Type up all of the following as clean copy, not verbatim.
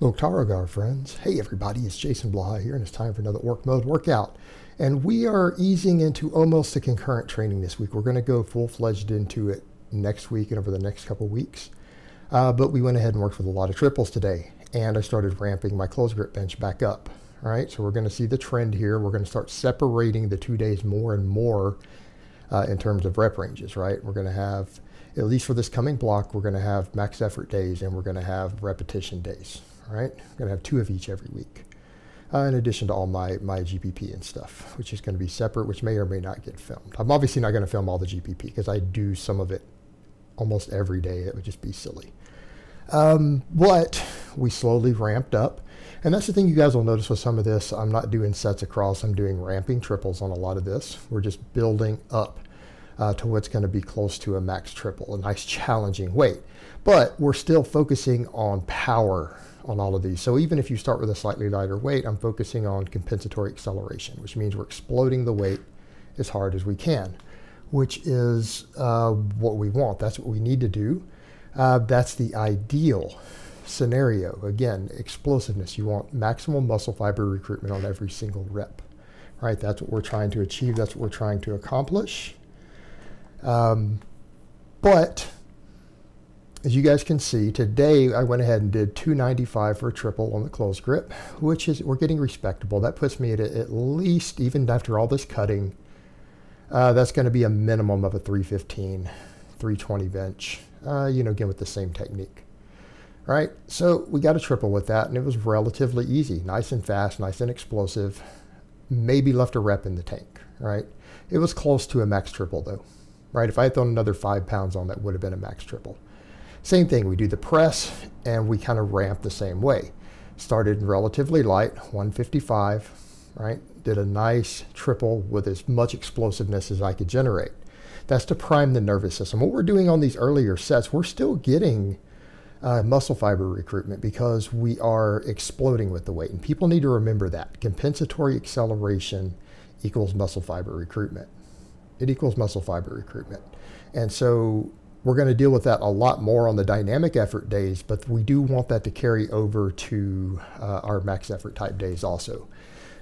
Laterals, friends. Hey everybody, it's Jason Blaha here, and it's time for another Orc Mode workout. And we are easing into almost a concurrent training this week. We're going to go full-fledged into it next week and over the next couple weeks. But we went ahead and worked with a lot of triples today, and I started ramping my close grip bench back up. All right, so we're going to see the trend here. We're going to start separating the 2 days more and more in terms of rep ranges, right? We're going to have, at least for this coming block, we're going to have max effort days and we're going to have repetition days. Right, I'm going to have 2 of each every week, in addition to all my GBP and stuff, which is going to be separate, which may or may not get filmed. I'm obviously not going to film all the GBP because I do some of it almost every day. It would just be silly. But we slowly ramped up, and that's the thing you guys will notice with some of this. I'm not doing sets across. I'm doing ramping triples on a lot of this. We're just building up to what's going to be close to a max triple, a nice challenging weight. But we're still focusing on power on all of these. So even if you start with a slightly lighter weight, I'm focusing on compensatory acceleration, which means we're exploding the weight as hard as we can, which is what we want. That's what we need to do. That's the ideal scenario. Again, explosiveness. You want maximum muscle fiber recruitment on every single rep, right? That's what we're trying to achieve. That's what we're trying to accomplish. But as you guys can see, today I went ahead and did 295 for a triple on the close grip, which is, we're getting respectable. That puts me at least, even after all this cutting, that's going to be a minimum of a 315, 320 bench, you know, again with the same technique. Right? So we got a triple with that, and it was relatively easy, nice and fast, nice and explosive, maybe left a rep in the tank, right? It was close to a max triple though, right? If I had thrown another 5 pounds on, that would have been a max triple. Same thing, we do the press and we kind of ramp the same way. Started relatively light, 155, right? Did a nice triple with as much explosiveness as I could generate. That's to prime the nervous system. What we're doing on these earlier sets, we're still getting muscle fiber recruitment because we are exploding with the weight. And people need to remember that. Compensatory acceleration equals muscle fiber recruitment. It equals muscle fiber recruitment. And so we're going to deal with that a lot more on the dynamic effort days, but we do want that to carry over to our max effort type days also.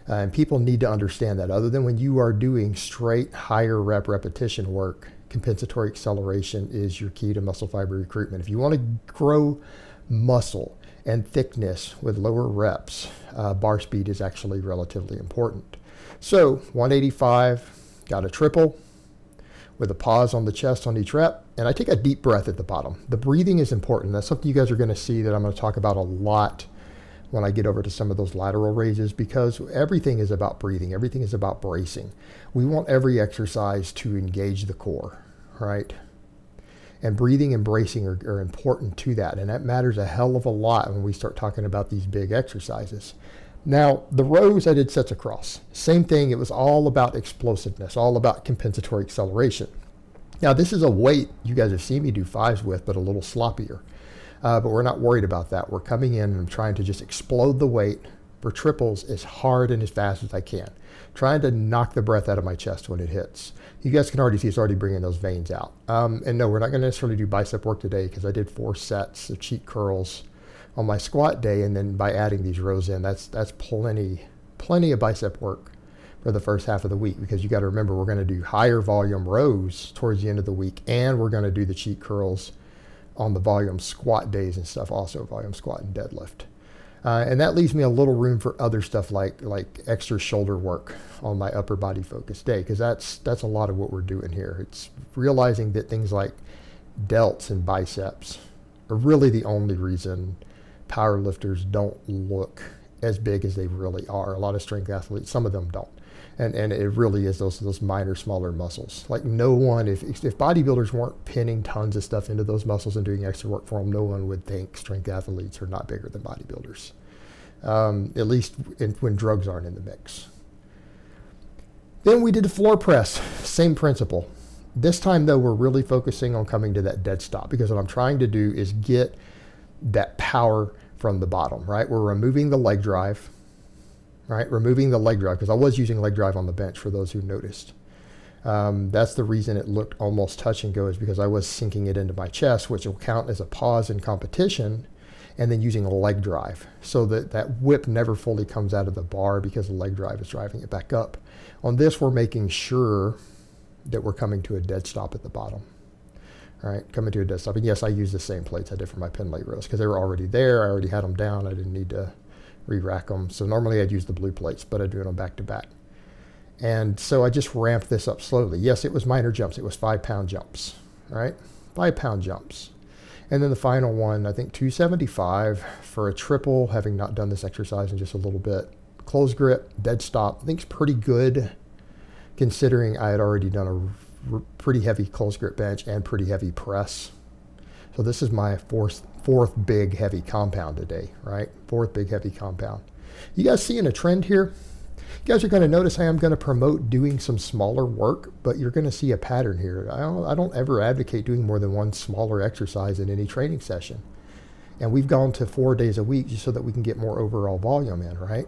And people need to understand that other than when you are doing straight higher rep repetition work, compensatory acceleration is your key to muscle fiber recruitment. If you want to grow muscle and thickness with lower reps, bar speed is actually relatively important. So 185, got a triple, with a pause on the chest on each rep, and I take a deep breath at the bottom. The breathing is important. That's something you guys are going to see that I'm going to talk about a lot when I get over to some of those lateral raises, because everything is about breathing. Everything is about bracing. We want every exercise to engage the core, right? And breathing and bracing are important to that, and that matters a hell of a lot when we start talking about these big exercises. Now, the rows I did sets across. Same thing, it was all about explosiveness, all about compensatory acceleration. Now, this is a weight you guys have seen me do 5s with, but a little sloppier. But we're not worried about that. We're coming in and I'm trying to just explode the weight for triples as hard and as fast as I can. Trying to knock the breath out of my chest when it hits. You guys can already see it's already bringing those veins out. And no, we're not going to necessarily do bicep work today because I did 4 sets of cheat curls on my squat day, and then by adding these rows in, that's plenty of bicep work for the first half of the week, because you got to remember we're going to do higher volume rows towards the end of the week, and we're going to do the cheat curls on the volume squat days and stuff, also volume squat and deadlift. And that leaves me a little room for other stuff like extra shoulder work on my upper body focus day, because that's a lot of what we're doing here. It's realizing that things like delts and biceps are really the only reason power lifters don't look as big as they really are. A lot of strength athletes, some of them don't. And it really is those minor, smaller muscles. Like no one, if bodybuilders weren't pinning tons of stuff into those muscles and doing extra work for them, no one would think strength athletes are not bigger than bodybuilders. At least when drugs aren't in the mix. Then we did the floor press, same principle. This time though, we're really focusing on coming to that dead stop, because what I'm trying to do is get that power from the bottom, right? We're removing the leg drive, right? Removing the leg drive, because I was using leg drive on the bench for those who noticed. That's the reason it looked almost touch and go, is because I was sinking it into my chest, which will count as a pause in competition and then using a leg drive so that that whip never fully comes out of the bar because the leg drive is driving it back up. On this, we're making sure that we're coming to a dead stop at the bottom. All right, coming to a dead stop. And yes, I use the same plates I did for my pin leg rows because they were already there. I already had them down. I didn't need to re-rack them. So normally I'd use the blue plates, but I do them back to back. And so I just ramped this up slowly. Yes, it was minor jumps. It was 5-pound jumps, all right? 5-pound jumps. And then the final one, I think 275 for a triple, having not done this exercise in just a little bit. Close grip, dead stop. I think it's pretty good considering I had already done a pretty heavy close grip bench and pretty heavy press. So this is my fourth big heavy compound today, right? Fourth big heavy compound. You guys seeing a trend here? You guys are going to notice I am going to promote doing some smaller work, but you're going to see a pattern here. I don't ever advocate doing more than one smaller exercise in any training session. And we've gone to 4 days a week just so that we can get more overall volume in, right?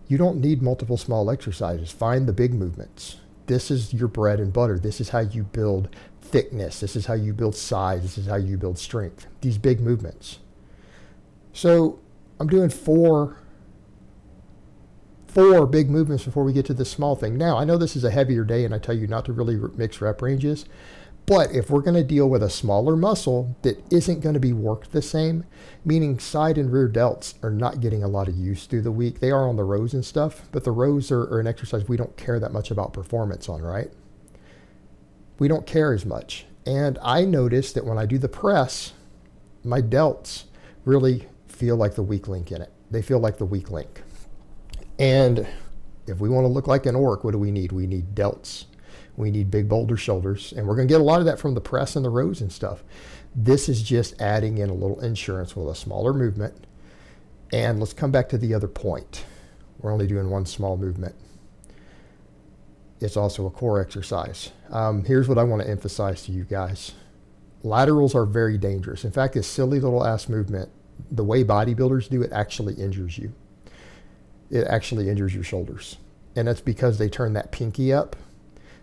You don't need multiple small exercises. Find the big movements. This is your bread and butter. This is how you build thickness. This is how you build size. This is how you build strength. These big movements. So I'm doing four big movements before we get to this small thing. Now, I know this is a heavier day and I tell you not to really mix rep ranges, but if we're going to deal with a smaller muscle that isn't going to be worked the same, meaning side and rear delts are not getting a lot of use through the week. They are on the rows and stuff, but the rows are an exercise we don't care that much about performance on, right? We don't care as much. And I notice that when I do the press, my delts really feel like the weak link in it. They feel like the weak link. And if we want to look like an orc, what do we need? We need delts. We need big boulder shoulders. And we're going to get a lot of that from the press and the rows and stuff. This is just adding in a little insurance with a smaller movement. And let's come back to the other point. We're only doing one small movement. It's also a core exercise. Here's what I want to emphasize to you guys. Laterals are very dangerous. In fact, this silly little ass movement, the way bodybuilders do it, actually injures you. It actually injures your shoulders. And that's because they turn that pinky up.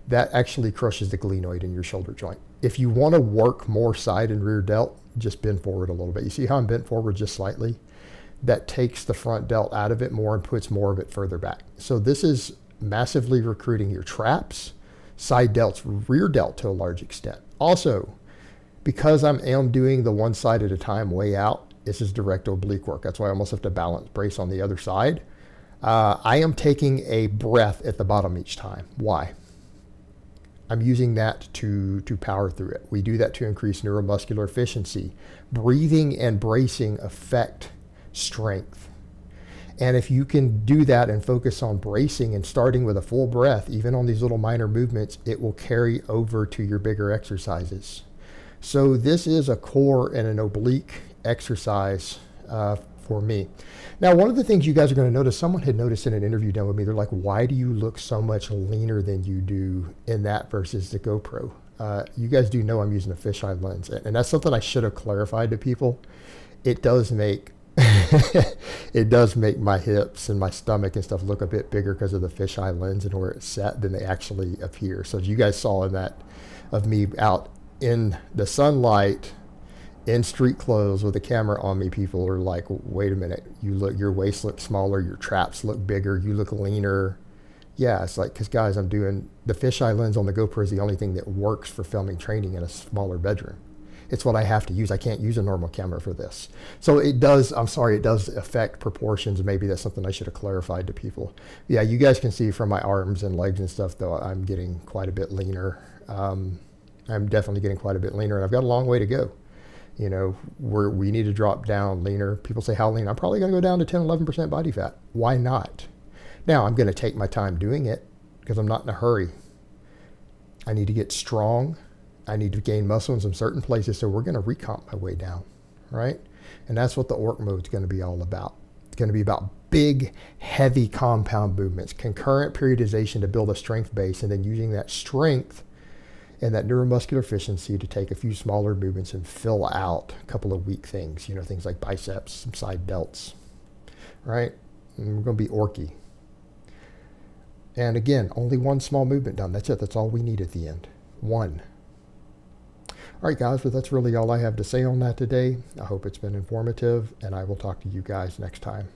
That actually crushes the glenoid in your shoulder joint. If you want to work more side and rear delt, just bend forward a little bit. You see how I'm bent forward just slightly? That takes the front delt out of it more and puts more of it further back. So this is massively recruiting your traps, side delts, rear delt to a large extent. Also, because I am doing the one side at a time way out, this is direct oblique work. That's why I almost have to balance brace on the other side. I am taking a breath at the bottom each time. Why? I'm using that to power through it. We do that to increase neuromuscular efficiency. Breathing and bracing affect strength. And if you can do that and focus on bracing and starting with a full breath, even on these little minor movements, it will carry over to your bigger exercises. So this is a core and an oblique exercise for me. Now, one of the things you guys are going to notice, someone had noticed in an interview done with me, they're like, why do you look so much leaner than you do in that versus the GoPro? You guys do know I'm using a fisheye lens, and that's something I should have clarified to people. It does make it does make my hips and my stomach and stuff look a bit bigger because of the fisheye lens and where it's set than they actually appear. So as you guys saw in that of me out in the sunlight in street clothes with a camera on me, people are like, wait a minute, your waist looks smaller, your traps look bigger, you look leaner. Yeah, it's like, because guys, I'm doing the fisheye lens on the GoPro is the only thing that works for filming training in a smaller bedroom. It's what I have to use. I can't use a normal camera for this. So it does, I'm sorry, it does affect proportions. Maybe that's something I should have clarified to people. Yeah, you guys can see from my arms and legs and stuff, though, I'm getting quite a bit leaner. I'm definitely getting quite a bit leaner, and I've got a long way to go. You know, we need to drop down leaner. People say, how lean? I'm probably going to go down to 10, 11% body fat. Why not? Now, I'm going to take my time doing it because I'm not in a hurry. I need to get strong. I need to gain muscle in some certain places, so we're going to recomp my way down, right? And that's what the orc mode is going to be all about. It's going to be about big, heavy compound movements, concurrent periodization to build a strength base, and then using that strength and that neuromuscular efficiency to take a few smaller movements and fill out a couple of weak things, you know, things like biceps, some side delts, right? And we're going to be orky. And again, only one small movement done. That's it. That's all we need at the end. One. All right, guys, but that's really all I have to say on that today. I hope it's been informative, and I will talk to you guys next time.